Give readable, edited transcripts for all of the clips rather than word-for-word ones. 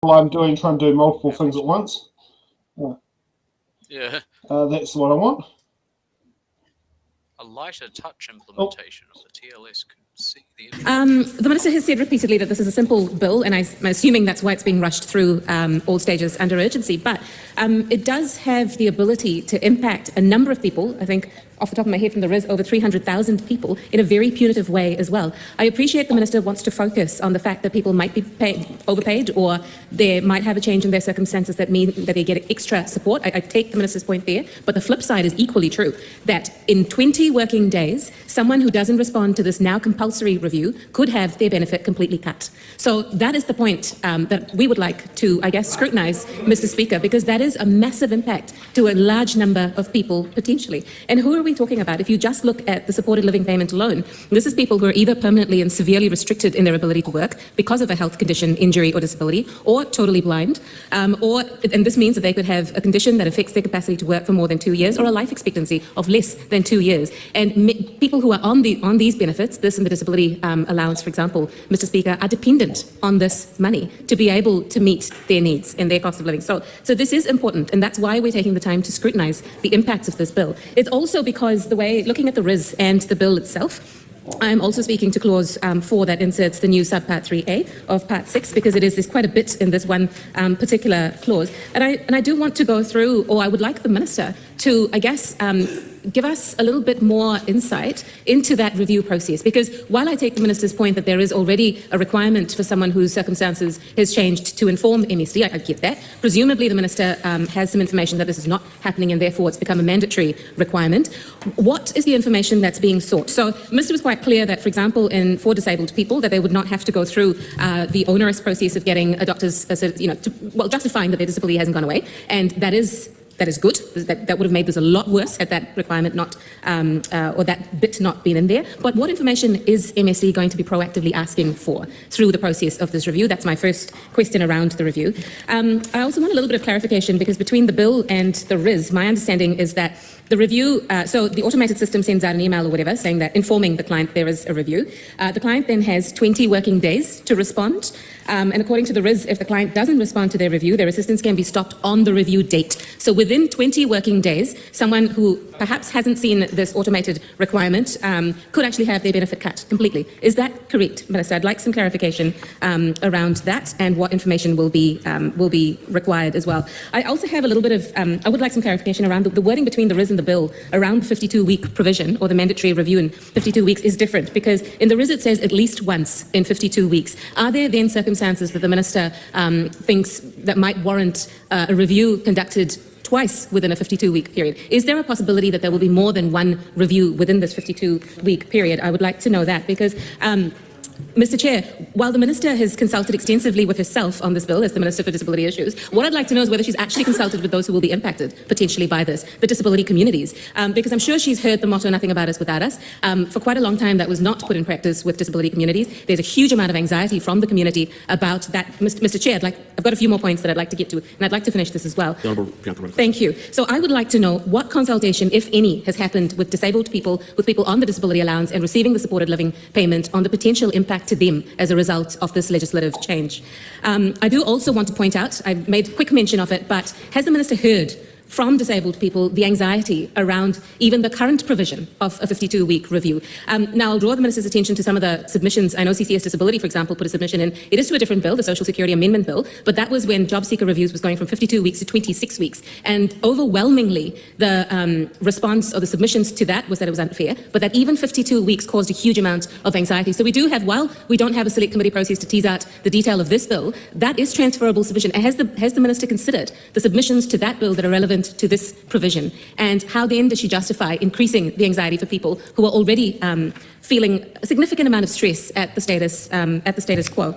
I'm trying to do multiple things at once. Yeah. That's what I want. A lighter touch implementation of the TLS could see the... The Minister has said repeatedly that this is a simple bill, and I'm assuming that's why it's being rushed through all stages under urgency, but it does have the ability to impact a number of people. I think off the top of my head from the RIS, over 300,000 people in a very punitive way as well. I appreciate the Minister wants to focus on the fact that people might be overpaid, or they might have a change in their circumstances that mean that they get extra support. I take the Minister's point there, but the flip side is equally true, that in 20 working days, someone who doesn't respond to this now compulsory review could have their benefit completely cut. So that is the point that we would like to, I guess, scrutinise, Mr. Speaker, because that is a massive impact to a large number of people potentially. And who are we talking about? If you just look at the supported living payment alone, this is people who are either permanently and severely restricted in their ability to work because of a health condition, injury or disability, or totally blind, and this means that they could have a condition that affects their capacity to work for more than 2 years, or a life expectancy of less than 2 years. And people who are on these benefits, this and the disability allowance, for example, Mr. Speaker, are dependent on this money to be able to meet their needs and their cost of living. So this is important, and that's why we're taking the time to scrutinise the impacts of this bill. It's also because the way, looking at the RIS and the bill itself, I'm also speaking to clause 4 that inserts the new subpart 3A of part 6, because there's quite a bit in this one particular clause. And I do want to go through, or I would like the Minister to, I guess, give us a little bit more insight into that review process, because while I take the Minister's point that there is already a requirement for someone whose circumstances has changed to inform MSD, I get that. Presumably the Minister has some information that this is not happening and therefore it's become a mandatory requirement. What is the information that's being sought? So the Minister was quite clear that, for example, for disabled people, that they would not have to go through the onerous process of getting a doctor's, justifying that their disability hasn't gone away, and that is good. That would have made this a lot worse had that requirement not, or that bit not been in there. But what information is MSD going to be proactively asking for through the process of this review? That's my first question around the review. I also want a little bit of clarification, because between the bill and the RIS, my understanding is that the review, so the automated system sends out an email or whatever saying that, informing the client there is a review. The client then has 20 working days to respond. And according to the RIS, if the client doesn't respond to their review, their assistance can be stopped on the review date. So within 20 working days, someone who perhaps hasn't seen this automated requirement could actually have their benefit cut completely. Is that correct, Minister? I'd like some clarification around that and what information will be required as well. I also have a little bit of, I would like some clarification around the wording between the RIS and the bill around the 52-week provision, or the mandatory review in 52 weeks is different, because in the RIS it says at least once in 52 weeks. Are there then circumstances that the Minister thinks that might warrant a review conducted twice within a 52-week period? Is there a possibility that there will be more than one review within this 52-week period? I would like to know that, because Mr. Chair, while the Minister has consulted extensively with herself on this bill as the Minister for Disability Issues, what I'd like to know is whether she's actually consulted with those who will be impacted potentially by this, the disability communities, because I'm sure she's heard the motto, nothing about us without us. For quite a long time that was not put in practice with disability communities. There's a huge amount of anxiety from the community about that. Mr. Chair, I've got a few more points that I'd like to get to, and I'd like to finish this as well. Thank you. So I would like to know what consultation, if any, has happened with disabled people, with people on the disability allowance and receiving the supported living payment, on the potential impact to them as a result of this legislative change. I do also want to point out, I made quick mention of it, but has the Minister heard from disabled people the anxiety around even the current provision of a 52-week review? Now, I'll draw the Minister's attention to some of the submissions. I know CCS Disability, for example, put a submission in. It is to a different bill, the Social Security Amendment Bill, but that was when job seeker reviews was going from 52 weeks to 26 weeks. And overwhelmingly, the response or the submissions to that was that it was unfair, but that even 52 weeks caused a huge amount of anxiety. So we do have, while we don't have a select committee process to tease out the detail of this bill, that is transferable submission. And has the Minister considered the submissions to that bill that are relevant to this provision, and how then does she justify increasing the anxiety for people who are already feeling a significant amount of stress at the status quo?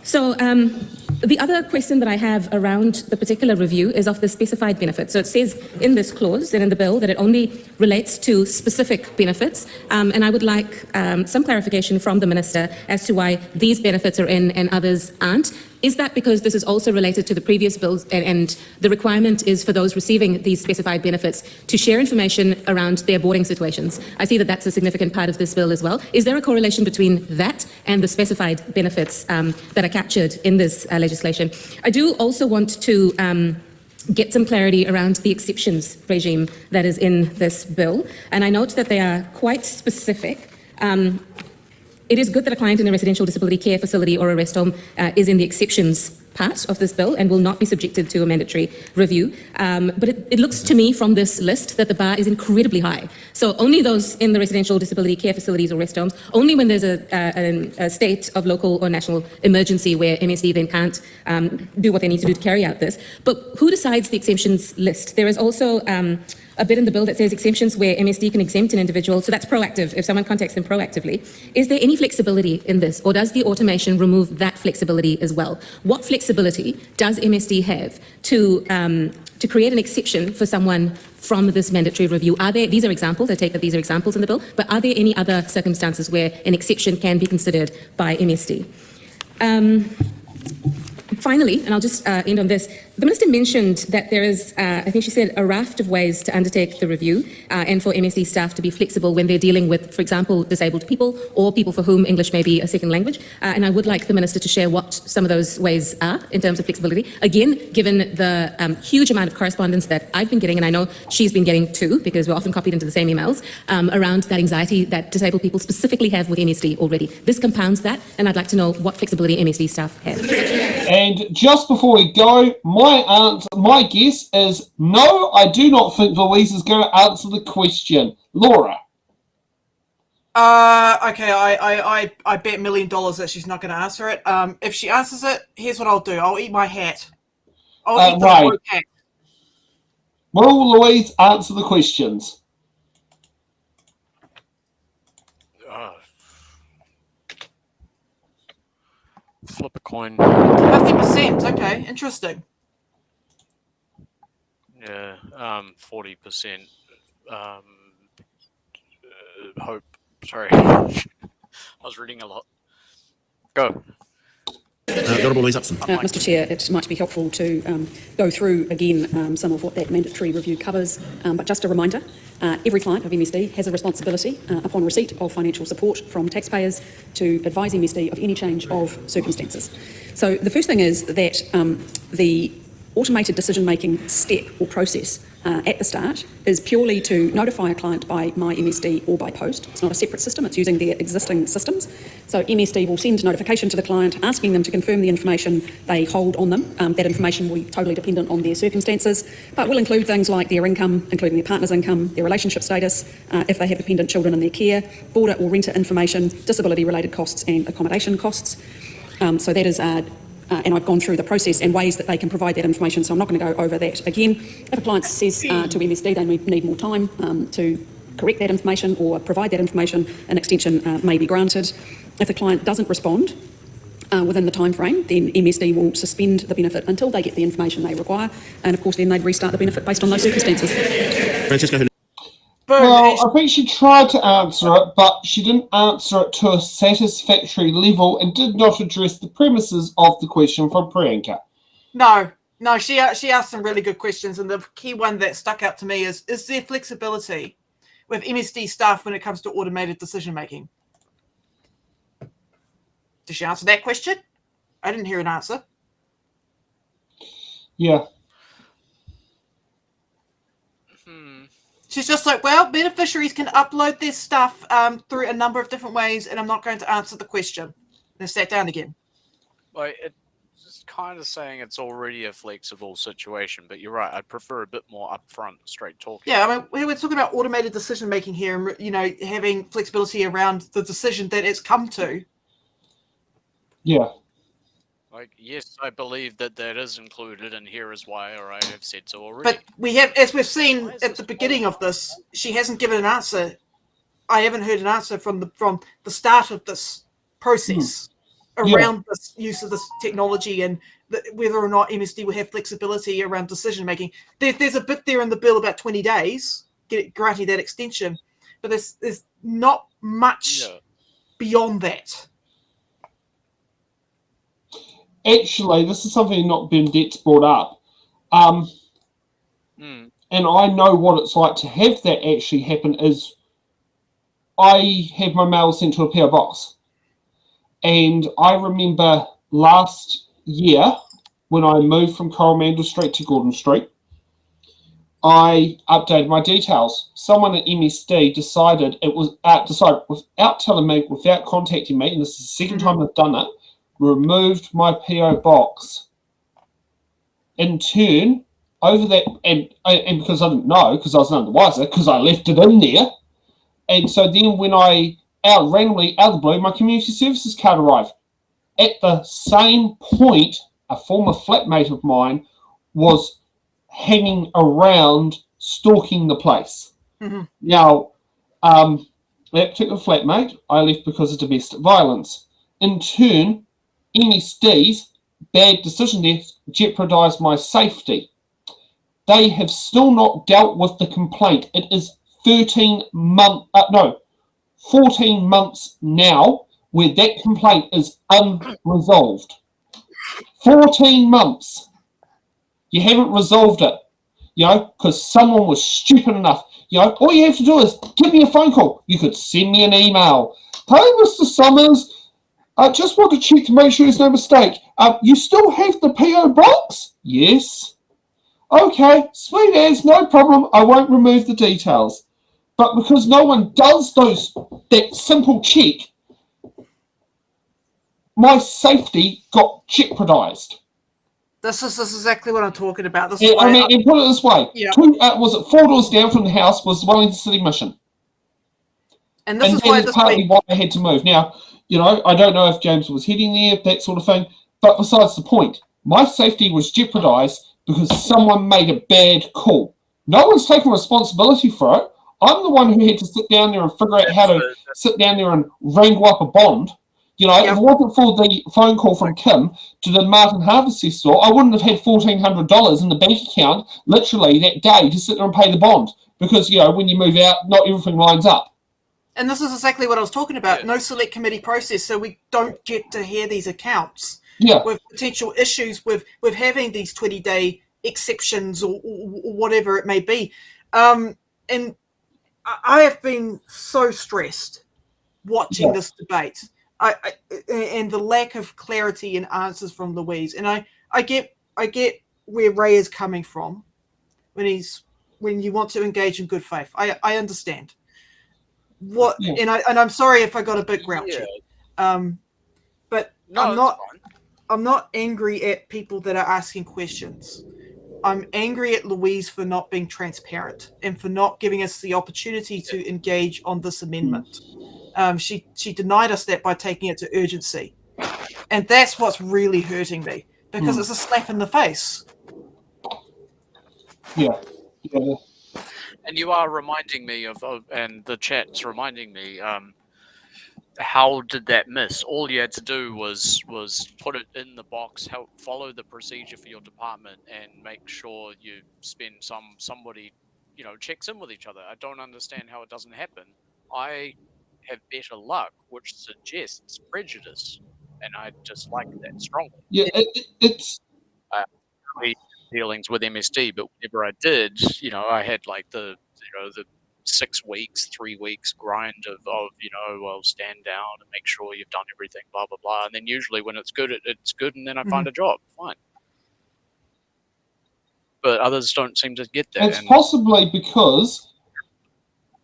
So the other question that I have around the particular review is of the specified benefits. So it says in this clause and in the bill that it only relates to specific benefits, and I would like some clarification from the Minister as to why these benefits are in and others aren't. Is that because this is also related to the previous bills and the requirement is for those receiving these specified benefits to share information around their boarding situations? I see that that's a significant part of this bill as well. Is there a correlation between that and the specified benefits that are captured in this legislation? I do also want to get some clarity around the exceptions regime that is in this bill. And I note that they are quite specific. It is good that a client in a residential disability care facility or a rest home is in the exceptions part of this bill and will not be subjected to a mandatory review. But it looks to me from this list that the bar is incredibly high. So only those in the residential disability care facilities or rest homes, only when there's a state of local or national emergency where MSD then can't do what they need to do to carry out this. But who decides the exemptions list? There is also a bit in the bill that says exemptions where MSD can exempt an individual, so that's proactive, if someone contacts them proactively. Is there any flexibility in this, or does the automation remove that flexibility as well? What flexibility does MSD have to create an exception for someone from this mandatory review? Are there, these are examples, I take that these are examples in the bill, but are there any other circumstances where an exception can be considered by MSD? Finally, and I'll just end on this, the Minister mentioned that there is, I think she said, a raft of ways to undertake the review and for MSD staff to be flexible when they're dealing with, for example, disabled people or people for whom English may be a second language. And I would like the Minister to share what some of those ways are in terms of flexibility. Again, given the huge amount of correspondence that I've been getting, and I know she's been getting too, because we're often copied into the same emails, around that anxiety that disabled people specifically have with MSD already. This compounds that, and I'd like to know what flexibility MSD staff have. And just before we go, my guess is no, I do not think Louise is going to answer the question. Laura. Okay, I bet $1 million that she's not going to answer it. If she answers it, here's what I'll do. I'll eat my hat. I'll eat the right. woke hat. Will Louise answer the questions? Flip a coin. 50%. Okay, interesting. Yeah, 40%. Hope. Sorry, I was reading a lot. Go. Honourable Louise Upston. Mr Chair, it might be helpful to go through again some of what that mandatory review covers, but just a reminder, every client of MSD has a responsibility upon receipt of financial support from taxpayers to advise MSD of any change of circumstances. So the first thing is that the automated decision-making step or process at the start is purely to notify a client by MyMSD or by post. It's not a separate system, it's using their existing systems. So MSD will send notification to the client asking them to confirm the information they hold on them. That information will be totally dependent on their circumstances, but will include things like their income, including their partner's income, their relationship status, if they have dependent children in their care, boarder or renter information, disability-related costs and accommodation costs. So that is and I've gone through the process and ways that they can provide that information, so I'm not going to go over that again. If a client says to MSD they need more time to correct that information or provide that information, an extension may be granted. If the client doesn't respond within the time frame, then MSD will suspend the benefit until they get the information they require, and of course then they'd restart the benefit based on those circumstances. Francisco. Well, I think she tried to answer it, but she didn't answer it to a satisfactory level and did not address the premises of the question from Priyanka. No, she asked some really good questions, and the key one that stuck out to me is there flexibility with MSD staff when it comes to automated decision-making? Did she answer that question? I didn't hear an answer. Yeah. She's just like, well, beneficiaries can upload their stuff through a number of different ways, and I'm not going to answer the question. Then sat down again. Like, it's kind of saying it's already a flexible situation, but you're right. I'd prefer a bit more upfront, straight talking. Yeah, I mean, we're talking about automated decision making here, and having flexibility around the decision that it's come to. Yeah. Like, yes, I believe that is included, and here is why, or I have said so already. But we have, as we've seen at the beginning of this, she hasn't given an answer. I haven't heard an answer from the start of this process around this use of this technology and whether or not MSD will have flexibility around decision making. There's a bit there in the bill about 20 days, granting that extension, but there's not much beyond that. actually, this is something not Bernadette's brought up. Mm. And I know what it's like to have that actually happen. Is I have my mail sent to a PO box. And I remember last year when I moved from Coromandel Street to Gordon Street, I updated my details. Someone at MSD decided without telling me, without contacting me, and this is the second time I've done it, removed my PO box. In turn, over that, and because I didn't know, because I was none the wiser, because I left it in there, and so then when randomly out of the blue, my community services card arrived. At the same point, a former flatmate of mine was hanging around, stalking the place. Mm-hmm. Now, that particular flatmate, I left because of domestic violence. In turn, MSD's bad decision there jeopardised my safety. They have still not dealt with the complaint. It is 14 months now where that complaint is unresolved. 14 months. You haven't resolved it, because someone was stupid enough. All you have to do is give me a phone call. You could send me an email. Hey, Mr. Summers, I just want to check to make sure there's no mistake. You still have the PO box? Yes. Okay, sweet as, no problem. I won't remove the details. But because no one does that simple check, my safety got jeopardised. This is exactly what I'm talking about. This And put it this way: Yeah. 4 doors down from the house was the Wellington City Mission, and this and is that why is this partly week, why I had to move. Now, I don't know if James was heading there, that sort of thing. But besides the point, my safety was jeopardised because someone made a bad call. No one's taken responsibility for it. I'm the one who had to sit down there and figure out how to sit down there and wrangle up a bond. If it wasn't for the phone call from Kim to the Martin Harvesty store, I wouldn't have had $1,400 in the bank account literally that day to sit there and pay the bond. Because, when you move out, not everything lines up. and this is exactly what I was talking about. No select committee process, so we don't get to hear these accounts. Yeah. With potential issues with having these 20-day exceptions or whatever it may be. And I have been so stressed watching this debate. And the lack of clarity and answers from Louise, and I get where Ray is coming from when you want to engage in good faith. I understand and I'm sorry if I got a bit grouchy, but No, I'm not angry at people that are asking questions. I'm angry at Louise for not being transparent and for not giving us the opportunity to engage on this amendment. She denied us that by taking it to urgency. And that's what's really hurting me, because it's a slap in the face. Yeah. And you are reminding me and the chat's reminding me, how did that miss? All you had to do was put it in the box, follow the procedure for your department, and make sure you spend somebody, checks in with each other. I don't understand how it doesn't happen. I have better luck, which suggests prejudice, and I dislike that strongly. Yeah, it's dealings with MSD, but whenever I did, I had like the 6 weeks, 3 weeks grind of well, stand down and make sure you've done everything, blah blah blah, and then usually when it's good, it's good, and then I find a job, fine. But others don't seem to get that. It's possibly because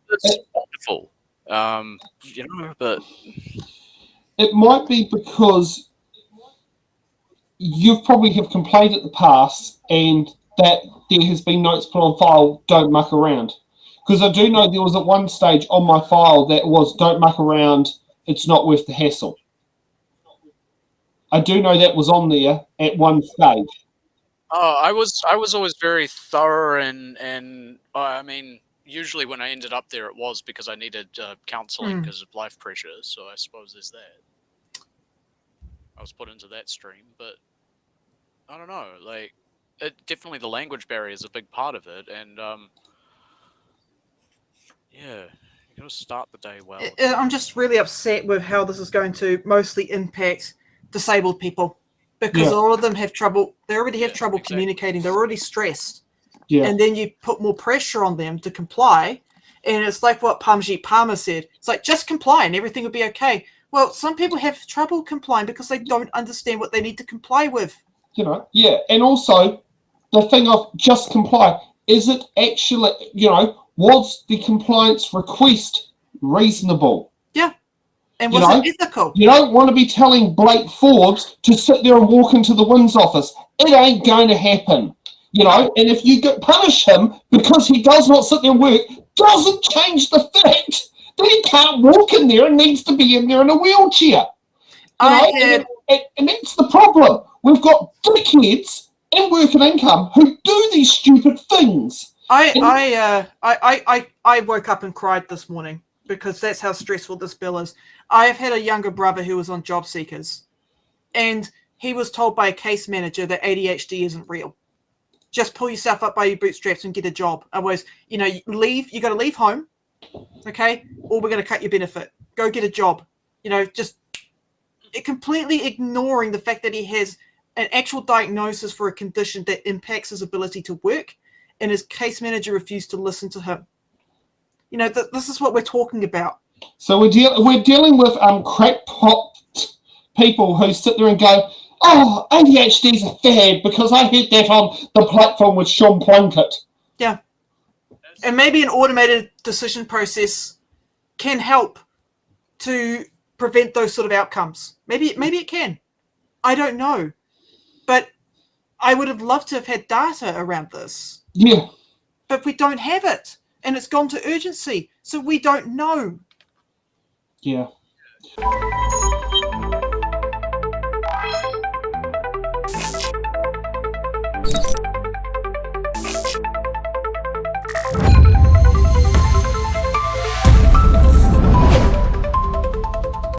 it's wonderful, but it might be because you probably have complained at the past and that there has been notes put on file, don't muck around. Because I do know there was at one stage on my file that was, don't muck around, it's not worth the hassle. I do know that was on there at one stage. I was always very thorough, and I mean, usually when I ended up there, it was because I needed counselling because of life pressure. So I suppose there's that. I was put into that stream, but I don't know. Like, definitely the language barrier is a big part of it, and yeah, you gotta start the day well. I'm just really upset with how this is going to mostly impact disabled people. because all of them have trouble. They already have trouble communicating. They're already stressed. Yeah. And then you put more pressure on them to comply. And it's like what Pamjit Palmer said. It's like, just comply and everything will be okay. Well, some people have trouble complying because they don't understand what they need to comply with. You know, yeah. And also, the thing of just comply, is it actually, you know, was the compliance request reasonable? Yeah. And was it ethical? You don't want to be telling Blake Forbes to sit there and walk into the Winds office. It ain't going to happen. You know, and if you punish him because he does not sit there and work, doesn't change the fact that he can't walk in there and needs to be in there in a wheelchair. And that's the problem. We've got dickheads in working income who do these stupid things. I woke up and cried this morning because that's how stressful this bill is. I have had a younger brother who was on job seekers, and he was told by a case manager that ADHD isn't real. Just pull yourself up by your bootstraps and get a job. Otherwise, you got to leave home, okay? Or we're going to cut your benefit. Go get a job. Just completely ignoring the fact that he has an actual diagnosis for a condition that impacts his ability to work, and his case manager refused to listen to him. This is what we're talking about. So we're dealing with crackpot people who sit there and go, oh, ADHD is a fad because I heard that on the platform with Sean Plunkett. Yeah. And maybe an automated decision process can help to prevent those sort of outcomes. Maybe it can. I don't know. But I would have loved to have had data around this. Yeah. But we don't have it. And it's gone to urgency. So we don't know. Yeah.